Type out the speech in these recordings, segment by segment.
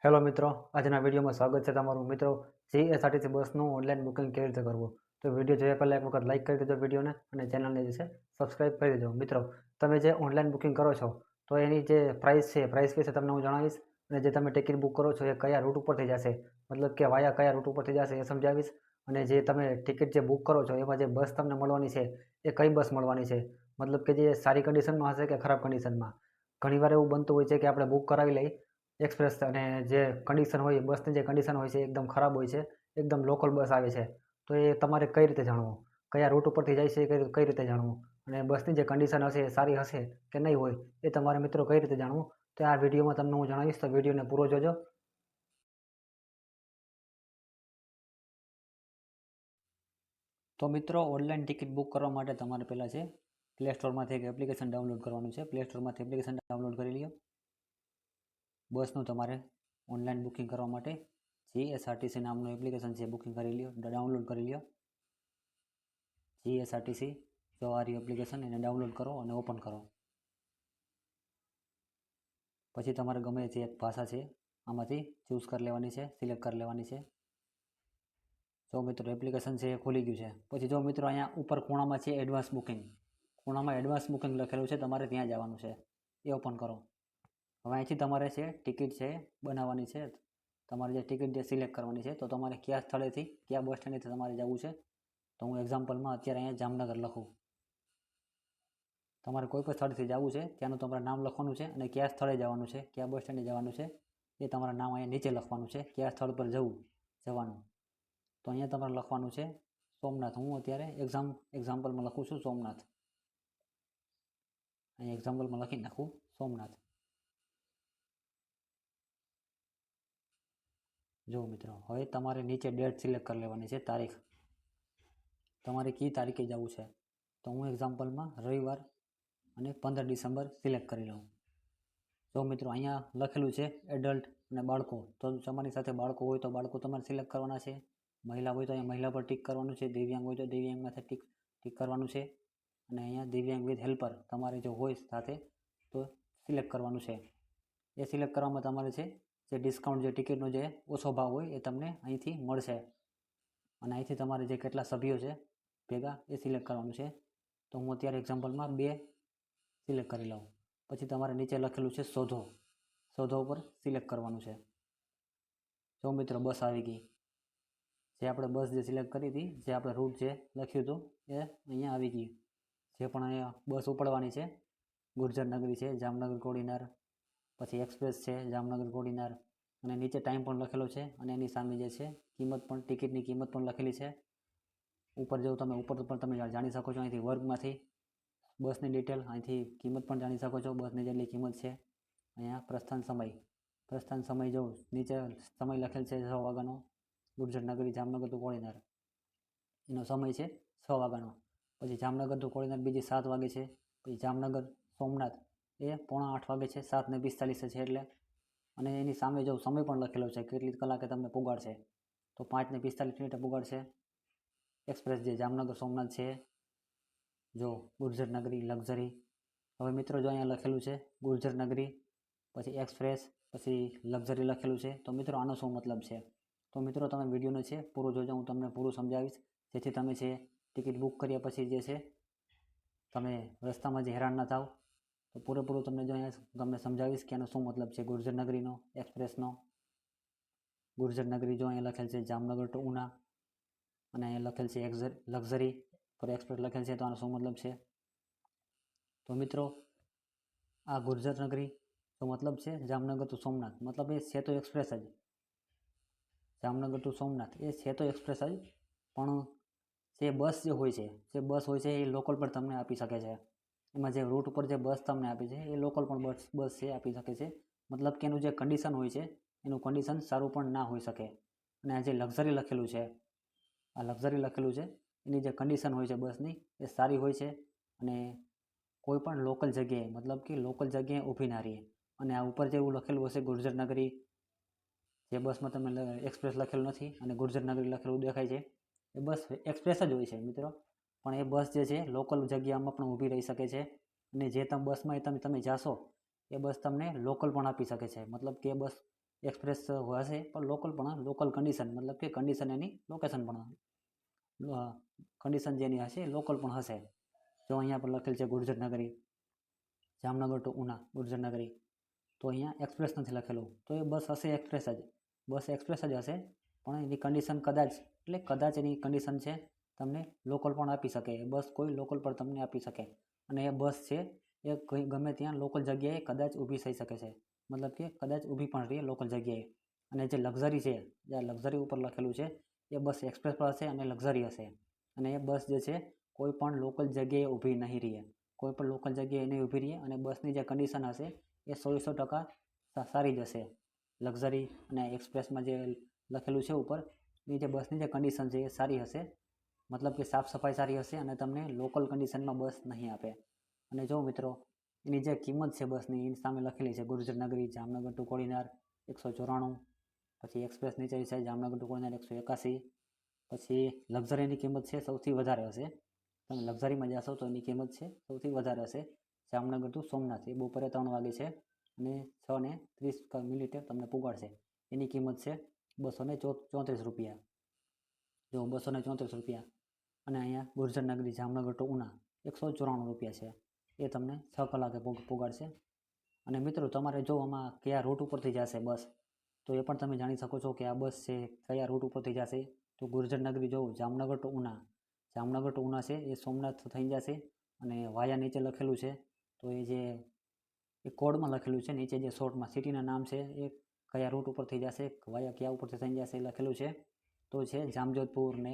Hello મિત્રો, આજના વિડીયોમાં સ્વાગત છે તમારું. મિત્રો, જીએસઆરટીસી બસનું ઓનલાઈન બુકિંગ કેવી રીતે કરવું? તો વિડીયો જોયા પહેલાં એક વખત લાઇક કરી દેજો વિડીયોને અને ચેનલને જે છે સબસ્ક્રાઇબ કરી દેજો. મિત્રો, તમે જે ઓનલાઈન બુકિંગ કરો છો તો એની જે પ્રાઇસ છે, પ્રાઇસ વિશે તમને હું જણાવીશ. અને જે તમે ટિકિટ બુક કરો છો એ કયા રૂટ ઉપરથી જશે, મતલબ કે વાયા કયા રૂટ ઉપરથી જશે એ સમજાવીશ. અને જે તમે ટિકિટ જે બુક કરો છો એમાં જે બસ તમને મળવાની છે એ કઈ બસ મળવાની છે, મતલબ કે જે સારી કન્ડિશનમાં હશે કે ખરાબ કન્ડિશનમાં. ઘણીવાર એવું બનતું હોય છે કે આપણે બુક કરાવી લઈ એક્સપ્રેસ અને જે કન્ડિશન હોય બસની જે કન્ડિશન હોય છે એકદમ ખરાબ હોય છે, એકદમ લોકલ બસ આવે છે. તો એ તમારે કઈ રીતે જાણવું, કયા રૂટ ઉપરથી જાય છે કઈ રીતે જાણવું, અને બસની જે કન્ડિશન હશે એ સારી હશે કે નહીં હોય એ તમારે મિત્રો કઈ રીતે જાણવું, તો આ વિડીયોમાં તમને હું જણાવીશ. તો વિડીયોને પૂરો જોજો. તો મિત્રો, ઓનલાઈન ટિકિટ બુક કરવા માટે તમારે પહેલાં છે પ્લે સ્ટોરમાંથી એક એપ્લિકેશન ડાઉનલોડ કરવાનું છે. પ્લે સ્ટોરમાંથી એપ્લિકેશન ડાઉનલોડ કરી લ્યો. બસનું તમારે ઓનલાઈન બુકિંગ કરવા માટે જીએસઆરટીસી નામનું એપ્લિકેશન છે, બુકિંગ કરી લ્યો, ડાઉનલોડ કરી લ્યો. જીએસઆરટીસી જો આ એપ્લિકેશન એને ડાઉનલોડ કરો અને ઓપન કરો. પછી તમારે ગમે તે એક ભાષા છે આમાંથી ચૂઝ કરી લેવાની છે, સિલેક્ટ કરી લેવાની છે. જો મિત્રો એપ્લિકેશન છે એ ખુલી ગયું છે. પછી જો મિત્રો અહીંયા ઉપર ખૂણામાં છે એડવાન્સ બુકિંગ, ખૂણામાં એડવાન્સ બુકિંગ લખેલું છે, તમારે ત્યાં જવાનું છે. એ ઓપન કરો. હવે અહીંથી તમારે છે ટિકિટ છે બનાવવાની છે. તમારે જે ટિકિટ જે સિલેક્ટ કરવાની છે, તો તમારે કયા સ્થળેથી કયા બસ સ્ટેન્ડથી તમારે જવું છે. તો હું એક્ઝામ્પલમાં અત્યારે અહીંયા જામનગર લખું. તમારે કોઈ પણ સ્થળેથી જવું છે ત્યાંનું તમારે નામ લખવાનું છે અને કયા સ્થળે જવાનું છે, કયા બસ સ્ટેન્ડે જવાનું છે એ તમારા નામ અહીંયા નીચે લખવાનું છે, કયા સ્થળ પર જવાનું. તો અહીંયા તમારે લખવાનું છે સોમનાથ. હું અત્યારે એક્ઝામ્પલમાં લખું છું સોમનાથ. અહીંયા એક્ઝામ્પલમાં લખી નાખું સોમનાથ. જો મિત્રો, હવે તમારે નીચે ડેટ સિલેક્ટ કરી લેવાની છે, તારીખ. તમારે કઈ તારીખે જવું છે. તો હું એક્ઝામ્પલમાં રવિવાર અને 15 ડિસેમ્બર સિલેક્ટ કરી લઉં. જો મિત્રો અહીંયા લખેલું છે એડલ્ટ અને બાળકો, તો તમારી સાથે બાળકો હોય તો બાળકો તમારે સિલેક્ટ કરવાના છે. મહિલા હોય તો અહીંયા મહિલા પર ટિક કરવાનું છે. દિવ્યાંગ હોય તો દિવ્યાંગમાંથી ટિક કરવાનું છે. અને અહીંયા દિવ્યાંગ વિથ હેલ્પર તમારે જો હોય સાથે તો સિલેક્ટ કરવાનું છે. એ સિલેક્ટ કરવામાં તમારે છે જે ડિસ્કાઉન્ટ, જે ટિકિટનો જે ઓછો ભાવ હોય એ તમને અહીંથી મળશે. અને અહીંથી તમારે જે કેટલા સભ્યો છે ભેગા એ સિલેક્ટ કરવાનું છે. તો હું અત્યારે એક્ઝામ્પલમાં 2 સિલેક્ટ કરી લઉં. પછી તમારે નીચે લખેલું છે શોધો ઉપર સિલેક્ટ કરવાનું છે. જો મિત્રો બસ આવી ગઈ. જે આપણે બસ જે સિલેક્ટ કરી હતી, જે આપણે રૂટ જે લખ્યું હતું એ અહીંયા આવી ગઈ. જે પણ અહીંયા બસ ઉપડવાની છે ગુર્જર નગરી છે, જામનગર કોડીનાર, પછી એક્સપ્રેસ છે જામનગર કોડીનાર, અને નીચે ટાઈમ પણ લખેલો છે. અને એની સામે જે છે કિંમત પણ, ટિકિટની કિંમત પણ લખેલી છે. ઉપર જેવું તમે ઉપર પણ તમે જાણી શકો છો અહીંથી વર્ગમાંથી બસની ડિટેલ, અહીંથી કિંમત પણ જાણી શકો છો, બસની જેટલી કિંમત છે. અહીંયા પ્રસ્થાન સમય જો નીચે સમય લખેલ છે 6 વાગ્યાનો. ગુર્જર નગરી જામનગર ટુ કોડીનાર એનો સમય છે 6 વાગ્યાનો. પછી જામનગર ટુ કોડીનાર બીજી 7 વાગે છે. પછી જામનગર સોમનાથ એ 7:45 વાગે છે, 7:45 છે એટલે. અને એની સામે જો સમય પણ લખેલો છે કેટલી કલાકે તમને પુગાડશે, તો 5:45 પુગાડશે. એક્સપ્રેસ જે જામનગર સોમનાથ છે, જો ગુર્જર નગરી લક્ઝરી. હવે મિત્રો જો અહીંયા લખેલું છે ગુર્જર નગરી, પછી એક્સપ્રેસ, પછી લક્ઝરી લખેલું છે. તો મિત્રો આનો શું મતલબ છે? તો મિત્રો તમે વિડીયોને છે પૂરો જોજો, હું તમને પૂરું સમજાવીશ, જેથી તમે છે ટિકિટ બુક કર્યા પછી જે છે તમે રસ્તામાં જે હેરાન ના થાવ. તો પૂરેપૂરું તમને જો અહીંયા તમને સમજાવીશ કે આનો શું મતલબ છે ગુર્જર નગરીનો, એક્સપ્રેસનો. ગુર્જર નગરી જો અહીંયા લખેલ છે જામનગર ટુ ઉના, અને અહીંયા લખેલ છે લક્ઝરી પર એક્સપ્રેસ લખેલ છે, તો આનો શું મતલબ છે? તો મિત્રો આ ગુર્જર નગરી તો મતલબ છે જામનગર ટુ સોમનાથ, મતલબ એ છે તો એક્સપ્રેસ જ. જામનગર ટુ સોમનાથ એ છે તો એક્સપ્રેસ જ, પણ જે બસ હોય છે એ લોકલ પર તમને આપી શકે છે. એમાં જે રૂટ ઉપર જે બસ તમને આપી છે એ લોકલ પણ બસ છે આપી શકે છે. મતલબ કે એનું જે કન્ડિશન હોય છે એનું કન્ડિશન સારું પણ ના હોઈ શકે. અને આ જે લક્ઝરી લખેલું છે, એની જે કન્ડિશન હોય છે બસની એ સારી હોય છે. અને કોઈ પણ લોકલ જગ્યાએ, મતલબ કે લોકલ જગ્યાએ ઊભી ના રહીએ. અને આ ઉપર જેવું લખેલું હશે ગુર્જર નગરી, જે બસમાં તમે એક્સપ્રેસ લખેલું નથી અને ગુર્જર નગરી લખેલું દેખાય છે, એ બસ એક્સપ્રેસ જ હોય છે મિત્રો. પણ એ બસ જે છે લોકલ જગ્યામાં પણ ઊભી રહી શકે છે. અને જે બસમાં તમે જાશો એ બસ તમને લોકલ પણ આપી શકે છે. મતલબ કે બસ એક્સપ્રેસ હશે પણ લોકલ પણ લોકલ કન્ડિશન મતલબ કે કન્ડિશન એની લોકેશન પણ કન્ડિશન જેની હશે લોકલ પણ હશે. જો અહીંયા પર લખેલ છે ગુર્જર નગરી, જામનગર ટુ ઉના ગુર્જર નગરી, તો અહીંયા એક્સપ્રેસ નથી લખેલું, તો એ બસ હશે એક્સપ્રેસ જ, બસ એક્સપ્રેસ જ હશે. પણ એની કન્ડિશન કદાચ એની કન્ડિશન છે તમને લોકલ પણ આપી શકે, એ બસ કોઈ લોકલ પર તમને આપી શકે. અને એ બસ છે એ ગમે ત્યાં લોકલ જગ્યાએ કદાચ ઊભી થઈ શકે છે, મતલબ કે કદાચ ઊભી પણ રહી લોકલ જગ્યાએ. અને જે લક્ઝરી છે, જે લક્ઝરી ઉપર લખેલું છે એ બસ એક્સપ્રેસ પર હશે અને લક્ઝરી હશે. અને એ બસ જે છે કોઈ પણ લોકલ જગ્યાએ ઊભી નહીં રહે, કોઈ પણ લોકલ જગ્યાએ નહીં ઊભી રહે. અને બસની જે કન્ડિશન હશે એ 100% સારી જ હશે. લક્ઝરી અને એક્સપ્રેસમાં જે લખેલું છે ઉપર, એ જે બસની જે કન્ડિશન છે એ સારી હશે, મતલબ કે સાફ સફાઈ સારી હશે અને તમને લોકલ કન્ડિશનમાં બસ નહીં આપે. અને જો મિત્રો એની જે કિંમત છે બસની એની સામે લખેલી છે ગુર્જર નગરી જામનગર ટુ કોડીનાર 194, પછી એક્સપ્રેસ નીચે છે જામનગર ટુ કોડીનાર 181, પછી લક્ઝરીની કિંમત છે સૌથી વધારે હશે. તમે લક્ઝરીમાં જશો તો એની કિંમત છે સૌથી વધારે હશે જામનગર ટુ સોમનાથ, એ બપોરે 3 વાગે છે અને 6:30 તમને પુગાડશે. એની કિંમત છે 234 રૂપિયા. જો 234 રૂપિયા. અને અહીંયા ગુર્જર નગરી જામનગર ટુ ઉના 194 રૂપિયા છે, એ તમને 6 કલાકે પુગાડશે. અને મિત્રો તમારે જો આમાં કયા રૂટ ઉપરથી જશે બસ, તો એ પણ તમે જાણી શકો છો કે આ બસ છે કયા રૂટ ઉપરથી જશે. તો ગુર્જર નગરી જો જામનગર ટુ ઉના છે એ સોમનાથ થઈ જશે. અને વાયા નીચે લખેલું છે, તો એ જે એ કોડમાં લખેલું છે નીચે, જે શોર્ટમાં સિટીના નામ છે એ કયા રૂટ ઉપરથી જશે, વાયા કયા ઉપરથી થઈ જશે એ લખેલું છે. તો છે જામજોધપુર ને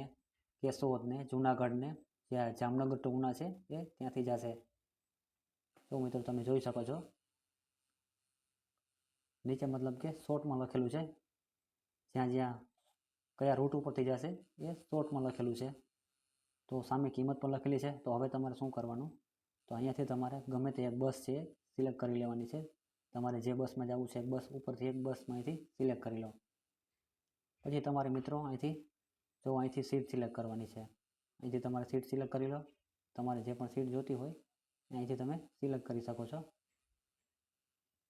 કેશોદ ને જુનાગઢ ને જ્યાં જામનગર ટુ ઉના છે એ ત્યાંથી જશે. તો મિત્રો તમે જોઈ શકો છો નીચે મતલબ કે શોર્ટમાં લખેલું છે, જ્યાં કયા રૂટ ઉપરથી જશે એ શોર્ટમાં લખેલું છે. તો સામે કિંમત પણ લખેલી છે. તો હવે તમારે શું કરવાનું, તો અહીંયાથી તમારે ગમે તે એક બસ છે સિલેક્ટ કરી લેવાની છે. તમારે જે બસમાં જવું છે બસ ઉપરથી એક બસમાં અહીંથી સિલેક્ટ કરી લો. પછી તમારે મિત્રો અહીંથી સીટ સિલેક્ટ કરવાની છે. અહીંથી તમારે સીટ સિલેક્ટ કરી લો. તમારે જે પણ સીટ જોતી હોય અહીંથી તમે સિલેક્ટ કરી શકો છો.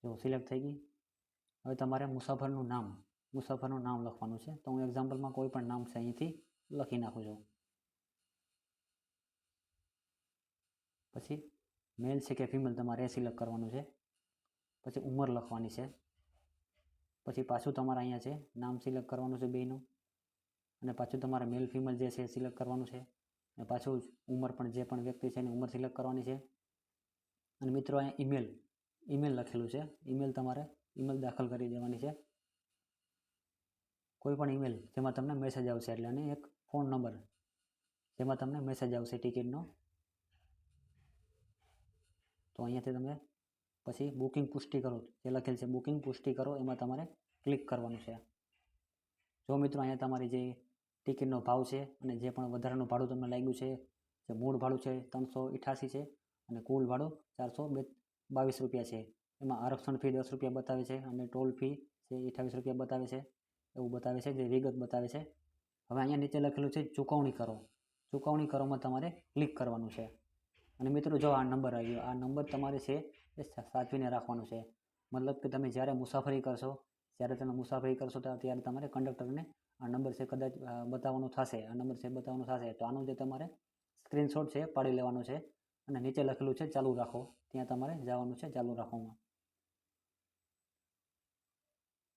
જો સિલેક્ટ થઈ ગઈ. હવે તમારે મુસાફરનું નામ લખવાનું છે. તો હું એક્ઝામ્પલમાં કોઈ પણ નામ છે અહીંથી લખી નાખું છું. પછી મેલ છે કે ફિમેલ તમારે એ સિલેક્ટ કરવાનું છે. પછી ઉંમર લખવાની છે. પછી પાછું તમારે અહીંયા છે નામ સિલેક્ટ કરવાનું છે બેયનું. અને પાછું તમારે મેલ ફિમેલ જે છે એ સિલેક્ટ કરવાનું છે. અને પાછું ઉંમર પણ જે પણ વ્યક્તિ છે એની ઉંમર સિલેક્ટ કરવાની છે. અને મિત્રો અહીંયા ઈમેલ લખેલું છે. તમારે ઈમેલ દાખલ કરી દેવાની છે. કોઈ પણ ઈમેલ જેમાં તમને મેસેજ આવશે એટલે, અને એક ફોન નંબર જેમાં તમને મેસેજ આવશે ટિકિટનો. તો અહીંયાથી તમે પછી બુકિંગ પુષ્ટિ કરો, જે લખેલ છે બુકિંગ પુષ્ટિ કરો એમાં તમારે ક્લિક કરવાનું છે. જો મિત્રો અહીંયા તમારી જે ટિકિટનો ભાવ છે અને જે પણ વધારાનું ભાડું તમને લાગ્યું છે, જે મૂળ ભાડું છે 388 છે અને કુલ ભાડું 422 રૂપિયા છે. એમાં આરક્ષણ ફી 10 રૂપિયા બતાવે છે અને ટોલ ફી છે 28 રૂપિયા બતાવે છે. એવું બતાવે છે, જે વિગત બતાવે છે. હવે અહીંયા નીચે લખેલું છે ચૂકવણી કરોમાં તમારે ક્લિક કરવાનું છે. અને મિત્રો જો આ નંબર આવ્યો, આ નંબર તમારે છે એ સાચવીને રાખવાનો છે. મતલબ કે તમે જ્યારે મુસાફરી કરશો ત્યારે તમારે કંડક્ટરને આ નંબર છે કદાચ બતાવવાનો થશે, તો આનો જે તમારે સ્ક્રીનશોટ છે પાડી લેવાનો છે. અને નીચે લખેલું છે ચાલુ રાખો, ત્યાં તમારે જવાનું છે ચાલુ રાખોમાં.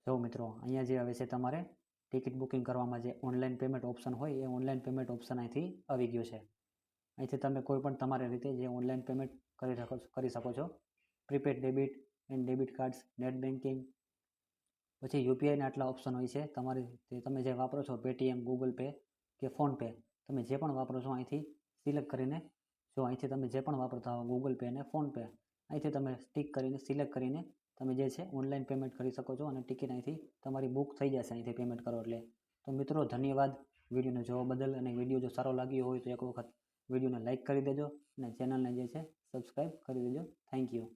જો મિત્રો અહીંયા જે આવે છે તમારે ટિકિટ બુકિંગ કરવામાં જે ઓનલાઈન પેમેન્ટ ઓપ્શન હોય એ ઓનલાઈન પેમેન્ટ ઓપ્શન અહીંથી આવી ગયો છે. અહીંથી તમે કોઈ પણ તમારી રીતે જે ઓનલાઈન પેમેન્ટ કરી શકો છો. Prepaid debit and debit cards, net banking, પછી યુપીઆઈના આટલા ઓપ્શન હોય છે. તમે જે વાપરો છો પેટીએમ, ગૂગલ પે કે ફોનપે, તમે જે પણ વાપરો છો અહીંથી સિલેક્ટ કરીને, અહીંથી તમે જે પણ વાપરતા હો ગૂગલ પે અને ફોનપે, અહીંથી તમે સિલેક્ટ કરીને તમે જે છે ઓનલાઈન પેમેન્ટ કરી શકો છો. અને ટિકિટ અહીંથી તમારી બુક થઈ જશે અહીંથી પેમેન્ટ કરો એટલે. તો મિત્રો ધન્યવાદ વિડીયોને જોવા બદલ. અને વિડીયો જો સારો લાગ્યો હોય તો એક વખત વિડીયોને લાઇક કરી દેજો અને ચેનલને જે છે સબસ્ક્રાઈબ કરી દેજો. Thank you.